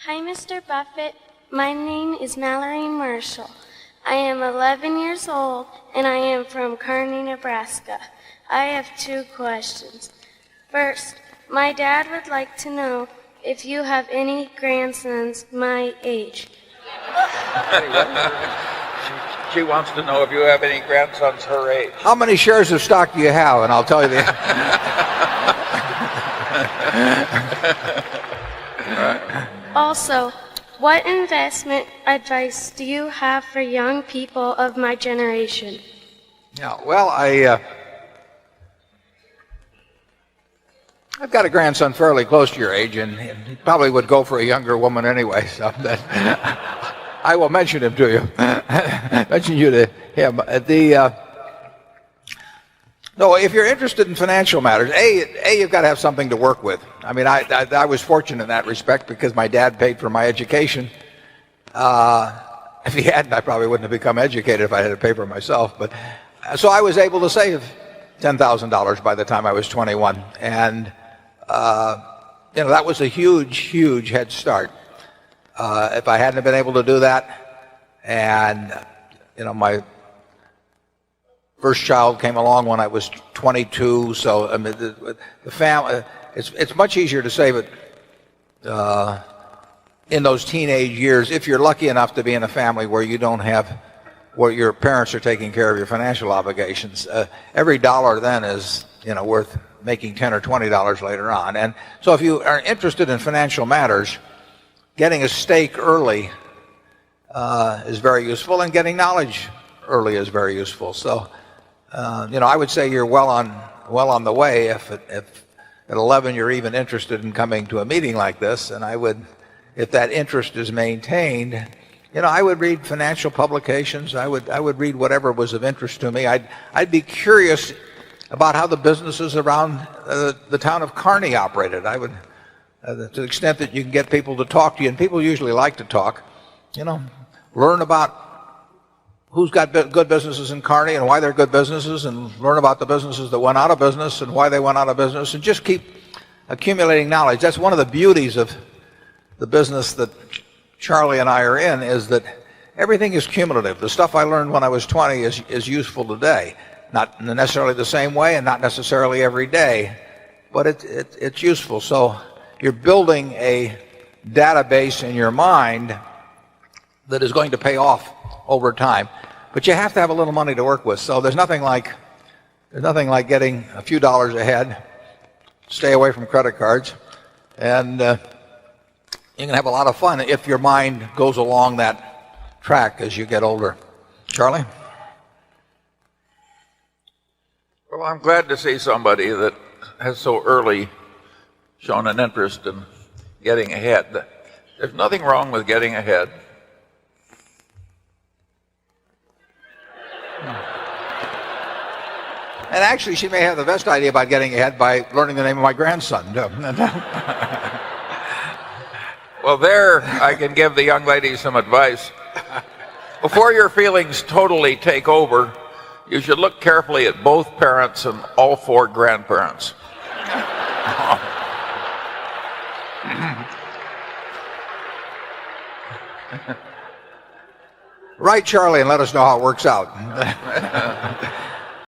Hi, Mr. Buffett. My name is Mallory Marshall. I am 11 years old, and I am from Kearney, Nebraska. I have 2 questions. First, my dad would like to know if you have any grandsons my age. She wants to know if you have any grandsons her age. How many shares of stock do you have? And I'll tell you the Also, what investment advice do you have for young people of my generation? Yeah, well, I've got a grandson fairly close to your age, and he probably would go for a younger woman anyway. So that I will mention him to you. Mention you to him. No, if you're interested in financial matters, you've got to have something to work with. I mean, I was fortunate in that respect because my dad paid for my education. If he hadn't, I probably wouldn't have become educated if I had to pay for it myself. But so I was able to save $10,000 by the time I was 21, and that was a huge head start. If I hadn't been able to do that, and my first child came along when I was 22, so I mean the family, it's much easier to save it in those teenage years if you're lucky enough to be in a family where your parents are taking care of your financial obligations. Every dollar then is worth making $10 or $20 later on. And so if you are interested in financial matters, getting a stake early is very useful, and getting knowledge early is very useful. So I would say you're well on the way if at 11 you're even interested in coming to a meeting like this. And if that interest is maintained, I would read financial publications. I would read whatever was of interest to me. I'd be curious about how the businesses around the town of Kearney operated. I would, to the extent that you can get people to talk to you, and people usually like to talk, learn about who's got good businesses in Kearney and why they're good businesses, and learn about the businesses that went out of business and why they went out of business, and just keep accumulating knowledge. That's one of the beauties of the business that Charlie and I are in, is that everything is cumulative. The stuff I learned when I was 20 is useful today. Not necessarily the same way and not necessarily every day, but it's useful. So you're building a database in your mind that is going to pay off over time. But you have to have a little money to work with. So there's nothing like getting a few dollars ahead, stay away from credit cards, and you can have a lot of fun if your mind goes along that track as you get older. Charlie? Well, I'm glad to see somebody that has so early shown an interest in getting ahead. There's nothing wrong with getting ahead. And actually, she may have the best idea about getting ahead by learning the name of my grandson. Well, there I can give the young lady some advice. Before your feelings totally take over, you should look carefully at both parents and all 4 grandparents. Write Charlie and let us know how it works out.